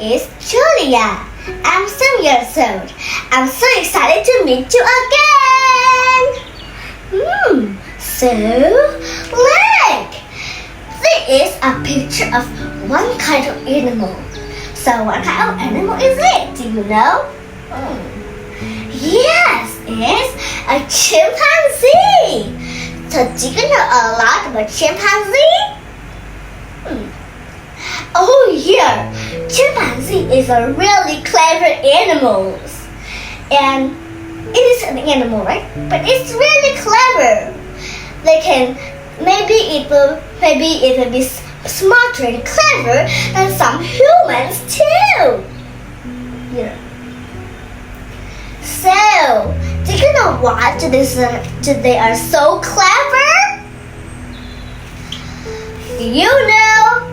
is Julia. I'm 7 years old. I'm so excited to meet you again. So, look! This is a picture of one kind of animal. So what kind of animal is it? Do you know? Yes, it's a chimpanzee. So do you know a lot about chimpanzee? Oh yeah, chimpanzee is a really clever animal. And it is an animal, right? But it's really clever. They can maybe it will be smarter and clever than some humans too. Yeah. So, do you know what they are so clever? You know,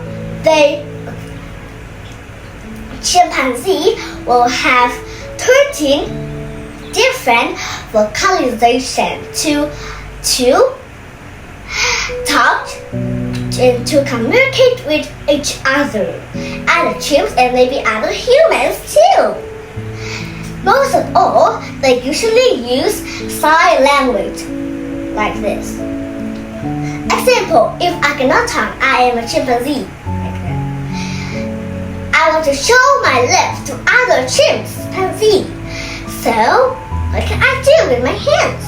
chimpanzee will have 13 different vocalization to talk and to communicate with each other, other chimps and maybe other humans too. Most of all, they usually use sign language like this. Example, if I cannot talk, I am a chimpanzee. I want to show my lips to other chimpanzee. So, what can I do with my hands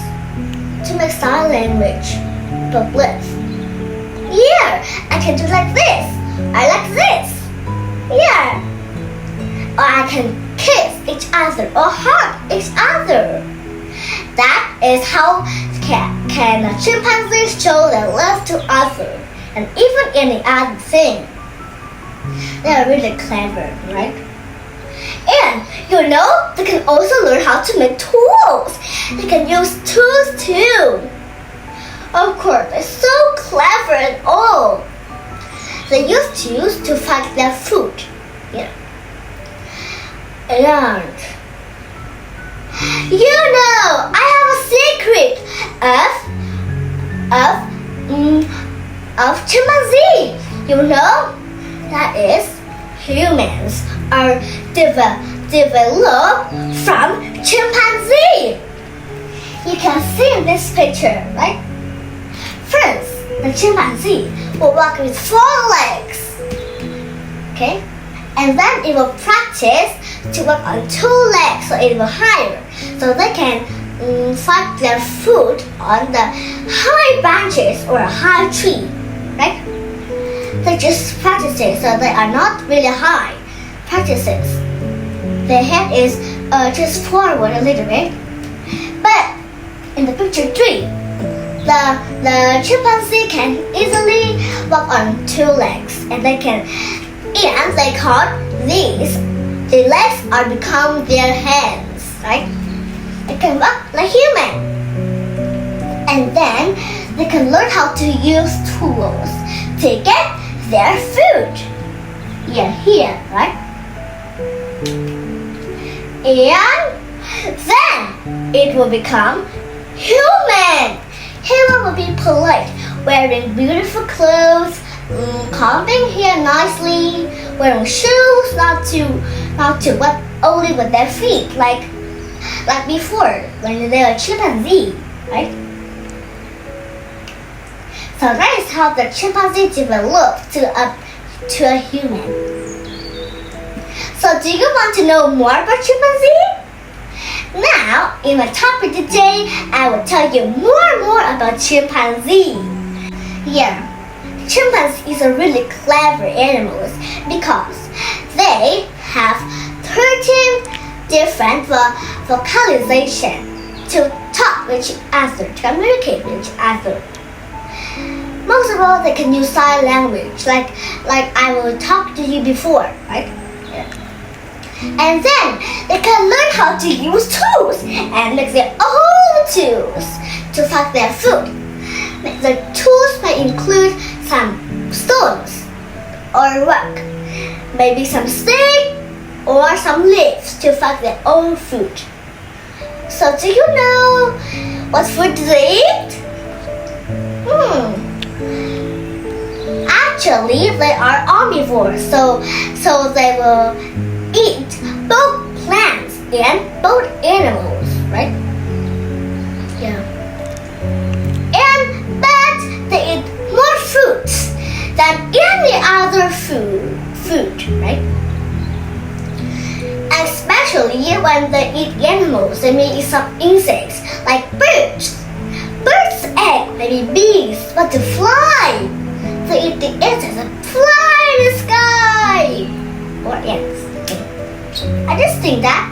to make sign language but lips? Yeah, I can do like this. I like this. Yeah. Or I can kiss each other or hug each other. That is how can a chimpanzee show their love to others and even any other thing. They are really clever, right? And you know, they can also learn how to make tools. They can use tools too. Of course, they're so clever and all. They use tools to find their food. Yeah. And you know, I have a secret of chimpanzee. You know, that is humans are developed from chimpanzee. You can see in this picture, right? First, the chimpanzee will walk with 4 legs, okay? And then it will practice to walk on 2 legs, so it will higher, so they can find their food on the high branches or a high tree, right? They just practice it, so they are not really high. Practices. Their head is just forward a little bit. But in the picture 3, the chimpanzee can easily walk on 2 legs, and they call these. The legs are become their hands, right? They can walk like human, and then they can learn how to use tools to get their food. Yeah, here, right? And then it will become human. Human will be polite, wearing beautiful clothes, combing hair nicely, wearing shoes, not to only with their feet, like before when they were chimpanzee, right? So that is how the chimpanzee developed to a human. So do you want to know more about chimpanzee? Now, in my topic today, I will tell you more about chimpanzee. Yeah, chimpanzees are really clever animals because they have 13 different vocalization to talk with each other, to communicate with each other. Most of all, they can use sign language, like I will talk to you before, right? Yeah. And then they can learn how to use tools and make their own tools to find their food. The tools may include some stones or rock, maybe some stick or some leaves to find their own food. So do you know what food do they eat? Actually, they are omnivores, so they will eat both plants and both animals, right? Yeah. But they eat more fruits than any other food, right? Especially when they eat animals, they may eat some insects like birds, egg, maybe bees, butterfly. They eat the insects that fly in the sky, or ants. I just think that.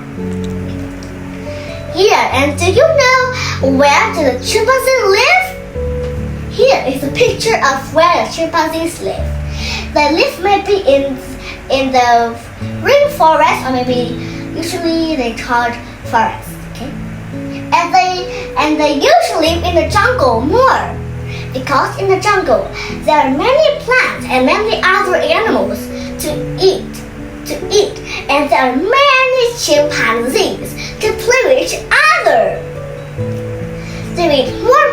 Here, and do you know where do the chimpanzees live? Here is a picture of where the chimpanzees live. They live maybe in the rainforest, or maybe usually they call it forest. Okay, and they usually live in the jungle more, because in the jungle there are many plants and many other animals to eat, and there are many chimpanzees to play with each other. They need more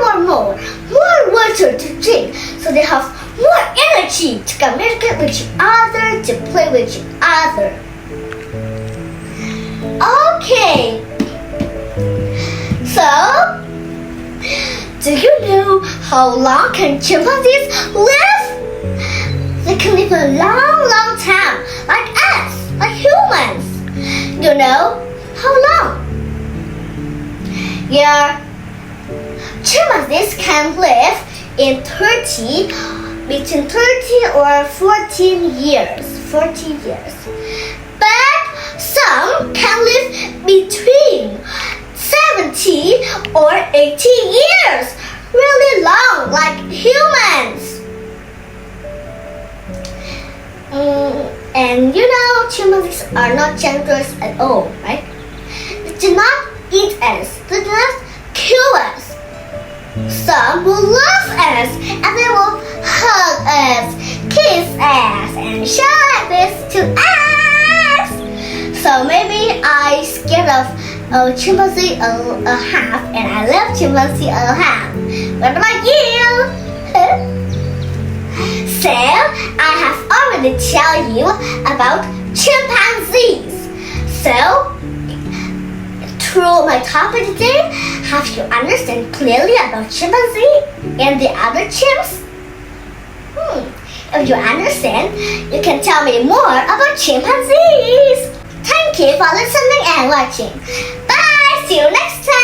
water to drink, so they have more energy to communicate with each other, to play with each other. Okay, so do you know how long can chimpanzees live? They can live a long time, like us, like humans. You know how long? Yeah, chimpanzees can live in between 30 or 14 years. But some can live between 70 or 80 years. Really long, like humans. And you know, chimpanzees are not dangerous at all, right? They do not eat us. They do not kill us. Some will love us, and they will hug us, kiss us, and show like this to us. So maybe I scared of a chimpanzee a half, and I love chimpanzee a half. What about you? So I have already tell you about chimpanzees. So through my topic today, have you understand clearly about chimpanzee and the other chimps? If you understand, you can tell me more about chimpanzees. Thank you for listening and watching. Bye. See you next time.